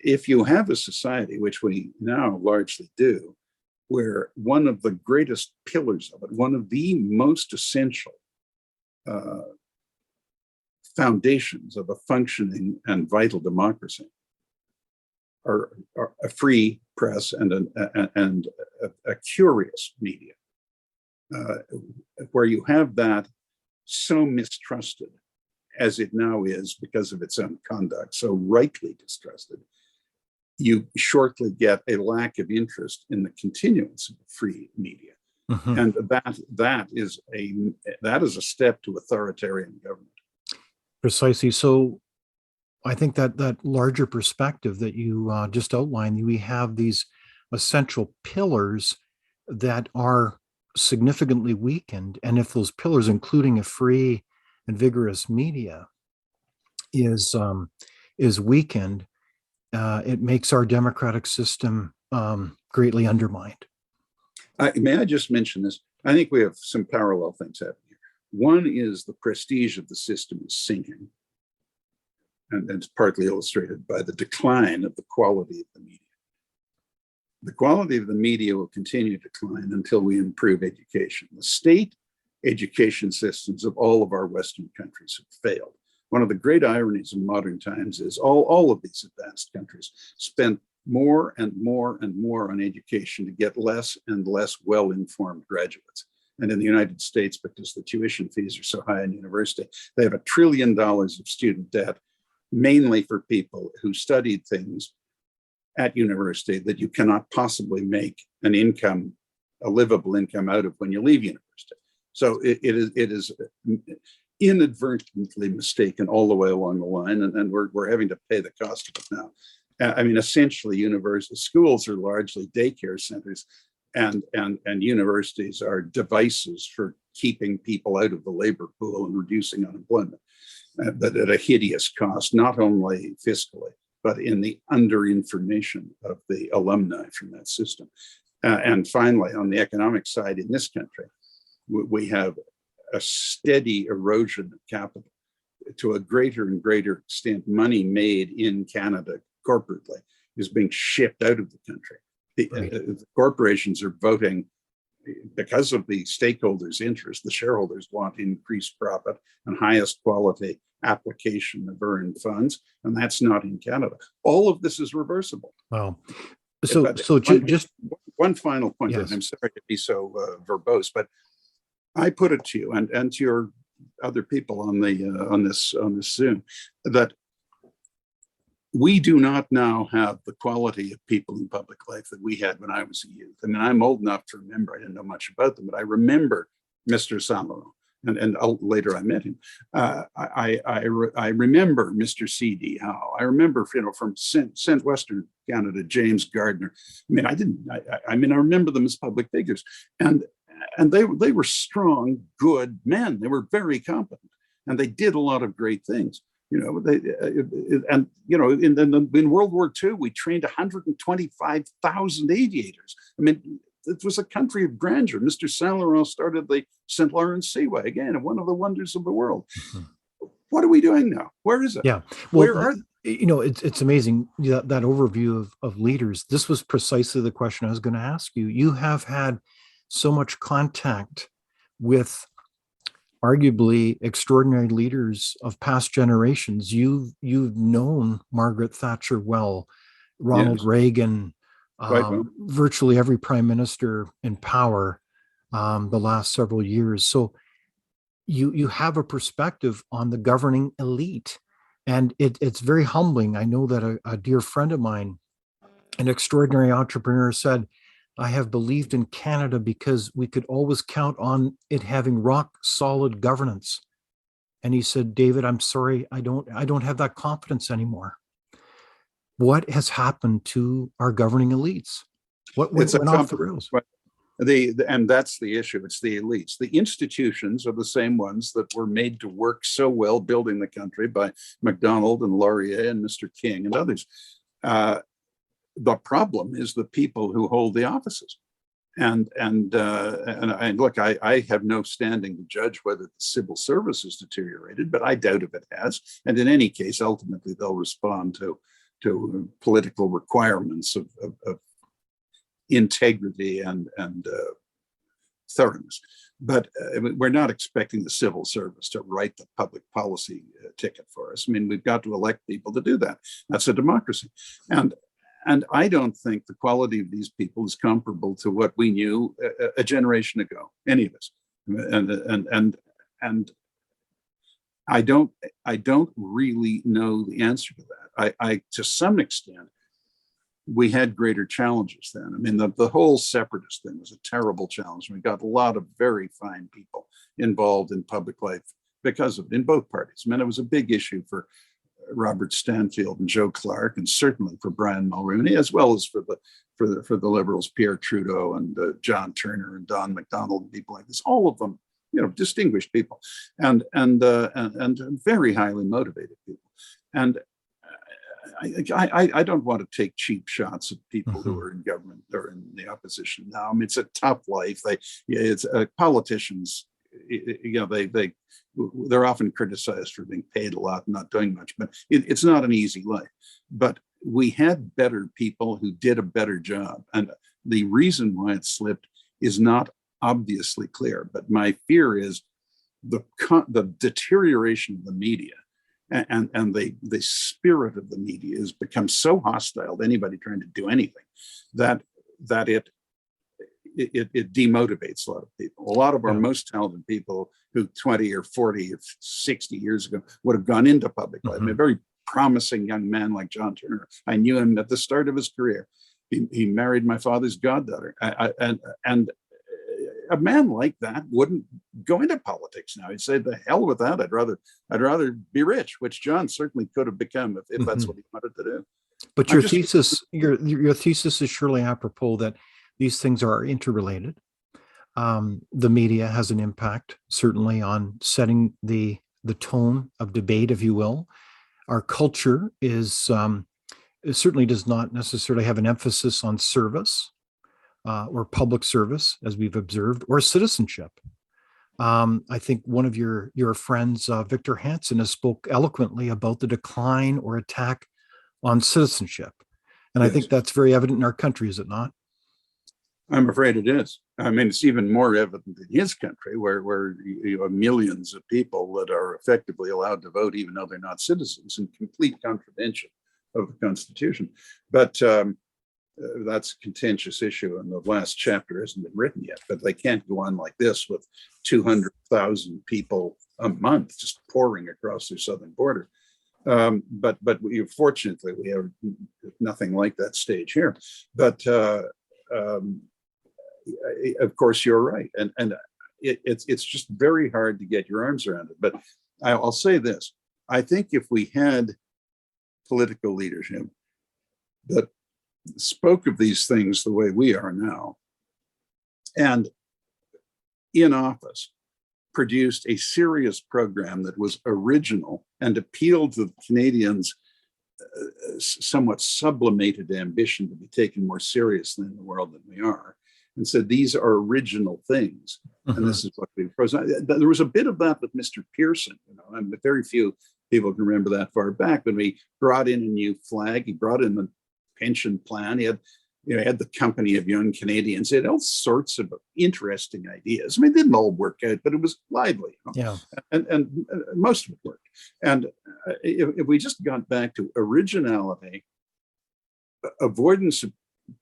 if you have a society, which we now largely do, where one of the greatest pillars of it, one of the most essential foundations of a functioning and vital democracy are a free press and a curious media. uh, where you have that so mistrusted as it now is because of its own conduct, so rightly distrusted, you shortly get a lack of interest in the continuance of free media. Mhm. And that is a step to authoritarian government. Precisely. So I think that that larger perspective that you just outlined, we have these essential pillars that are significantly weakened. And if those pillars, including a free and vigorous media, is weakened, it makes our democratic system greatly undermined. May I just mention this? I think we have some parallel things happening here. One is the prestige of the system is sinking, and it's partly illustrated by the decline of the quality of the media. The quality of the media will continue to decline until we improve education. The state education systems of all of our Western countries have failed. One of the great ironies in modern times is all of these advanced countries spend more and more and more on education to get less and less well-informed graduates. And in the United States, because the tuition fees are so high in university, they have $1 trillion of student debt, mainly for people who studied things at university that you cannot possibly make an income, a livable income out of when you leave university. So it is inadvertently mistaken all the way along the line, and we're having to pay the cost of it now. I mean, essentially, university schools are largely daycare centers, and universities are devices for keeping people out of the labor pool and reducing unemployment, but at a hideous cost, not only fiscally, but in the underinformation of the alumni from that system. And finally, on the economic side in this country, we have a steady erosion of capital. To a greater and greater extent, money made in Canada corporately is being shipped out of the country. The corporations are voting because of the stakeholders' interest. The shareholders want increased profit and highest quality application of earned funds, and that's not in Canada. All of this is reversible. Wow. Just one final point, yes. and I'm sorry to be so verbose, but I put it to you and to your other people on the on this Zoom that we do not now have the quality of people in public life that we had when I was a youth. I mean, I'm old enough to remember. I didn't know much about them, but I remember Mr. Samaro, and later I met him. I remember Mr. C.D. Howe. I remember, from Western Canada, James Gardner. I mean, I remember them as public figures, and they were strong, good men. They were very competent, and they did a lot of great things. In World War II, we trained 125,000 aviators. I mean, it was a country of grandeur. Mr. Saint Laurent started the St. Lawrence Seaway, again, one of the wonders of the world. Mm-hmm. What are we doing now? Where is it? Yeah, well, where are it's amazing that overview of leaders. This was precisely the question I was going to ask you. You have had so much contact with arguably extraordinary leaders of past generations. You've known Margaret Thatcher well, Ronald Yes. Reagan, Well. virtually every prime minister in power the last several years. So you have a perspective on the governing elite, and it's very humbling. I know that a dear friend of mine, an extraordinary entrepreneur, said, I have believed in Canada because we could always count on it having rock solid governance. And he said, David, I'm sorry, I don't have that confidence anymore. What has happened to our governing elites? What went off the rails? And that's the issue. It's the elites. The institutions are the same ones that were made to work so well building the country by Macdonald and Laurier and Mr. King and others. The problem is the people who hold the offices, and look, I have no standing to judge whether the civil service has deteriorated, but I doubt if it has. And in any case, ultimately they'll respond to political requirements of integrity and thoroughness. But we're not expecting the civil service to write the public policy ticket for us. I mean, we've got to elect people to do that. That's a democracy, and And I don't think the quality of these people is comparable to what we knew a generation ago, any of us. And I don't really know the answer to that. I to some extent, we had greater challenges then. I mean, the whole separatist thing was a terrible challenge. We got a lot of very fine people involved in public life because of it in both parties. I mean, it was a big issue for Robert Stanfield and Joe Clark, and certainly for Brian Mulroney, as well as for the Liberals, Pierre Trudeau and John Turner and Don MacDonald and people like this. All of them, distinguished people, and very highly motivated people. And I don't want to take cheap shots at people who are in government or in the opposition now. I mean, it's a tough life. It's politicians. They're often criticized for being paid a lot and not doing much, but it's not an easy life. But we had better people who did a better job, and the reason why it slipped is not obviously clear. But my fear is the deterioration of the media and the spirit of the media has become so hostile to anybody trying to do anything that it demotivates a lot of people. A lot of our most talented people who 20 or 40 or 60 years ago would have gone into public life. I mean, a very promising young man like John Turner. I knew him at the start of his career. He married my father's goddaughter. And a man like that wouldn't go into politics now. He'd say, the hell with that. I'd rather be rich, which John certainly could have become if that's what he wanted to do. But your thesis is surely apropos that these things are interrelated. The media has an impact, certainly, on setting the tone of debate, if you will. Our culture it certainly does not necessarily have an emphasis on service or public service, as we've observed, or citizenship. I think one of your friends, Victor Hansen, has spoke eloquently about the decline or attack on citizenship. And I think that's very evident in our country, is it not? I'm afraid it is. I mean, it's even more evident in his country, where you have millions of people that are effectively allowed to vote, even though they're not citizens, in complete contravention of the Constitution. But that's a contentious issue, and the last chapter hasn't been written yet. But they can't go on like this with 200,000 people a month just pouring across their southern border. But fortunately, we have nothing like that stage here. But of course, you're right, and it's just very hard to get your arms around it. But I'll say this: I think if we had political leadership that spoke of these things the way we are now, and in office produced a serious program that was original and appealed to the Canadians' somewhat sublimated ambition to be taken more seriously in the world than we are, and said these are original things, and this is what we propose. There was a bit of that with Mr. Pearson, and very few people can remember that far back. When we brought in a new flag, he brought in the pension plan. He had the Company of Young Canadians. He had all sorts of interesting ideas. I mean, it didn't all work out, but it was lively. Yeah, and most of it worked. And if we just got back to originality, avoidance of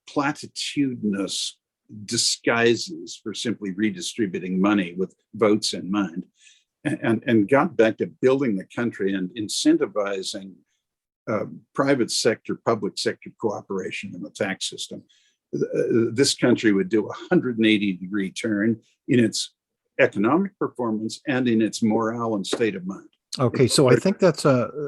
platitudinous disguises for simply redistributing money with votes in mind, and got back to building the country and incentivizing private sector, public sector cooperation in the tax system, this country would do a 180-degree turn in its economic performance and in its morale and state of mind. Okay, so I think that's and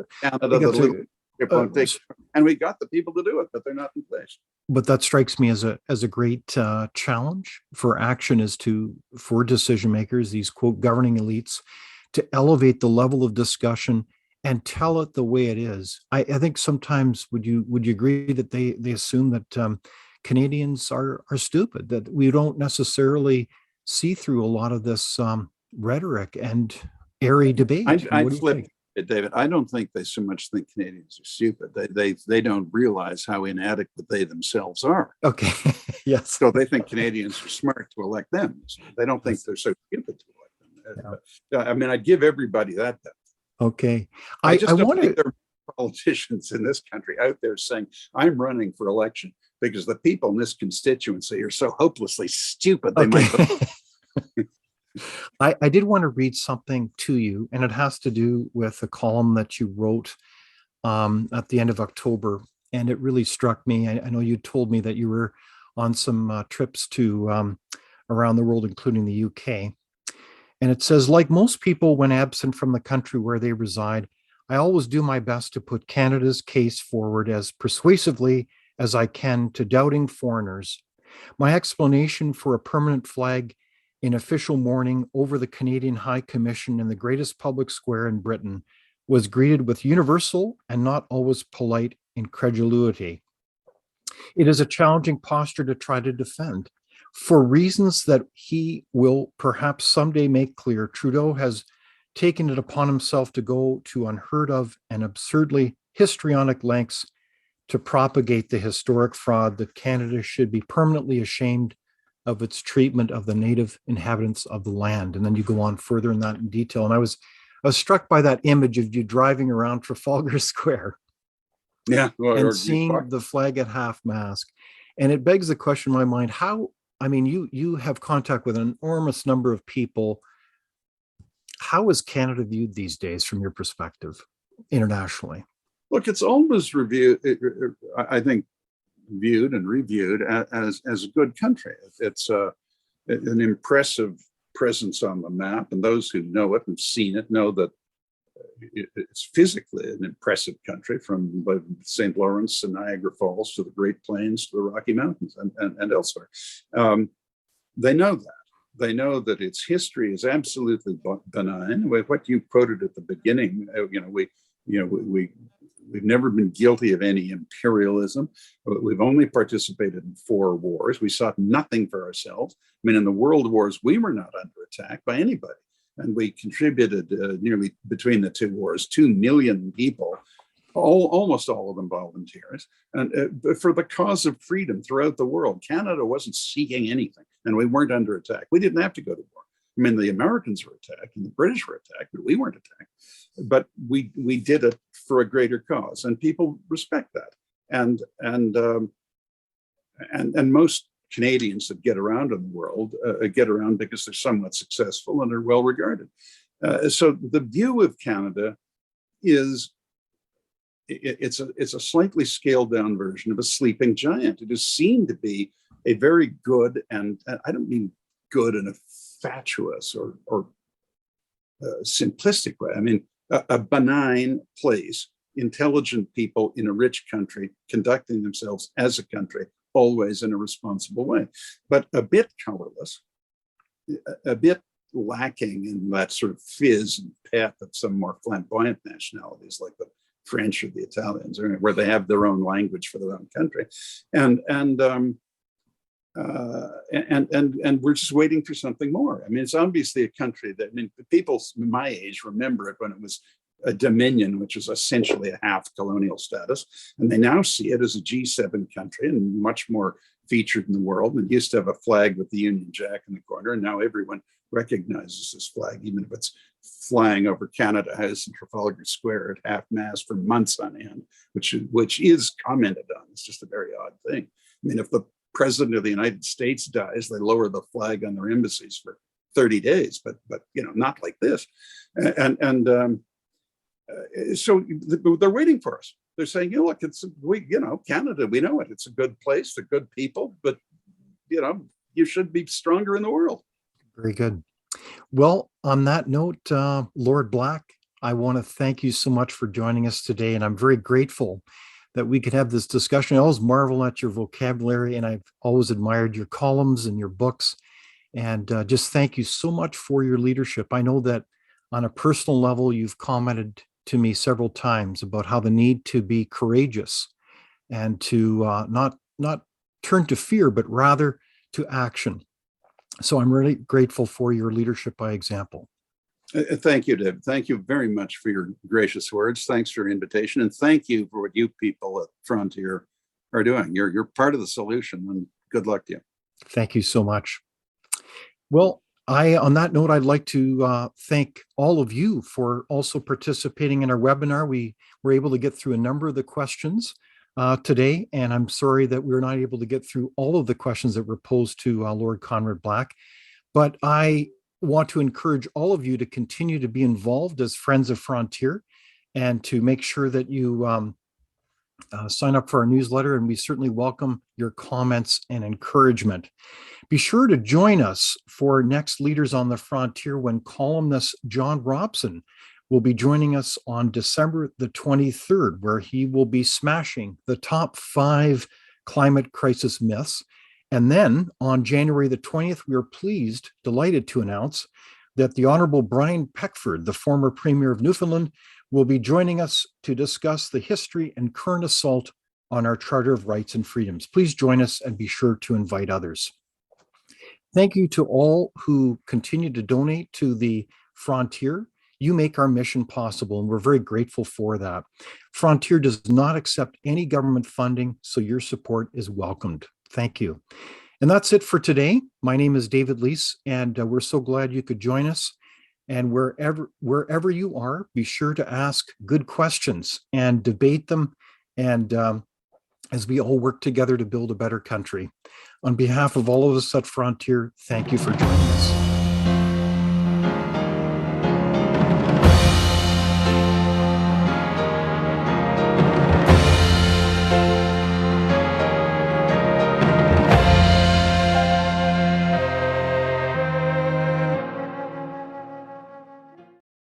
we got the people to do it, but they're not in place. But that strikes me as a great challenge for action, for decision makers, these quote governing elites, to elevate the level of discussion and tell it the way it is. I think sometimes would you agree that they assume that Canadians are stupid, that we don't necessarily see through a lot of this rhetoric and airy debate? I'd flip it, David. I don't think they so much think Canadians are stupid. They don't realize how inadequate they themselves are. Okay. Yes. So they think Canadians are smart to elect them. They don't think they're so stupid to elect them. Yeah. I mean, I'd give everybody that. Okay. I just don't think they're politicians in this country out there saying, I'm running for election because the people in this constituency are so hopelessly stupid they might vote. I did want to read something to you, and it has to do with a column that you wrote at the end of October, and it really struck me. I know you told me that you were on some trips to around the world, including the UK. And it says, like most people when absent from the country where they reside, I always do my best to put Canada's case forward as persuasively as I can to doubting foreigners. My explanation for a permanent flag in official mourning over the Canadian High Commission in the greatest public square in Britain was greeted with universal and not always polite incredulity. It is a challenging posture to try to defend. For reasons that he will perhaps someday make clear, Trudeau has taken it upon himself to go to unheard of and absurdly histrionic lengths to propagate the historic fraud that Canada should be permanently ashamed of its treatment of the native inhabitants of the land. And then you go on further in that in detail. And I was struck by that image of you driving around Trafalgar Square, and seeing the flag at half mast. And it begs the question in my mind, how, I mean, you have contact with an enormous number of people. How is Canada viewed these days from your perspective internationally? Look, it's always reviewed, I think, viewed and reviewed as a good country. It's an impressive presence on the map, and those who know it and seen it know that it's physically an impressive country, from St. Lawrence and Niagara Falls to the Great Plains to the Rocky Mountains and elsewhere. They know that. They know that its history is absolutely benign. What you quoted at the beginning, we've never been guilty of any imperialism. We've only participated in 4 wars. We sought nothing for ourselves. I mean, in the world wars, we were not under attack by anybody. And we contributed nearly, between the 2 wars, 2 million people, almost all of them volunteers, and for the cause of freedom throughout the world. Canada wasn't seeking anything, and we weren't under attack. We didn't have to go to war. I mean, the Americans were attacked and the British were attacked, but we weren't attacked. But we did it for a greater cause, and people respect that. And most Canadians that get around in the world get around because they're somewhat successful and are well regarded. So the view of Canada is it's a slightly scaled down version of a sleeping giant. It is seen to be a very good, and I don't mean good in a fatuous or simplistic way. I mean a benign place, intelligent people in a rich country conducting themselves as a country, always in a responsible way, but a bit colorless, a bit lacking in that sort of fizz and pep of some more flamboyant nationalities like the French or the Italians, where they have their own language for their own country, and we're just waiting for something more. I mean, it's obviously a country that, I mean, people my age remember it when it was a dominion, which is essentially a half colonial status. And they now see it as a G7 country and much more featured in the world. And it used to have a flag with the Union Jack in the corner. And now everyone recognizes this flag, even if it's flying over Canada House and Trafalgar Square at half mast for months on end, which is commented on. It's just a very odd thing. I mean, if the president of the United States dies, they lower the flag on their embassies for 30 days, but not like this. So they're waiting for us. They're saying, look, Canada, we know it. It's a good place. They're good people, but you should be stronger in the world. Very good. Well, on that note, Lord Black, I want to thank you so much for joining us today, and I'm very grateful that we could have this discussion. I always marvel at your vocabulary, and I've always admired your columns and your books. And just thank you so much for your leadership. I know that on a personal level, you've commented to me several times about how the need to be courageous and to not turn to fear, but rather to action. So I'm really grateful for your leadership by example. Thank you, Deb. Thank you very much for your gracious words. Thanks for your invitation. And thank you for what you people at Frontier are doing. You're part of the solution, and good luck to you. Thank you so much. Well, On that note, I'd like to thank all of you for also participating in our webinar. We were able to get through a number of the questions today, and I'm sorry that we were not able to get through all of the questions that were posed to Lord Conrad Black. But I want to encourage all of you to continue to be involved as Friends of Frontier and to make sure that you sign up for our newsletter, and we certainly welcome your comments and encouragement. Be sure to join us for next Leaders on the Frontier when columnist John Robson will be joining us on December the 23rd, where he will be smashing the top 5 climate crisis myths. And then on January the 20th, we are delighted to announce that the Honorable Brian Peckford, the former Premier of Newfoundland, will be joining us to discuss the history and current assault on our Charter of Rights and Freedoms. Please join us and be sure to invite others. Thank you to all who continue to donate to the Frontier. You make our mission possible, and we're very grateful for that. Frontier does not accept any government funding, so your support is welcomed. Thank you. And that's it for today. My name is David Leese, and we're so glad you could join us. And wherever you are, be sure to ask good questions and debate them, and as we all work together to build a better country. On behalf of all of us at Frontier, thank you for joining us.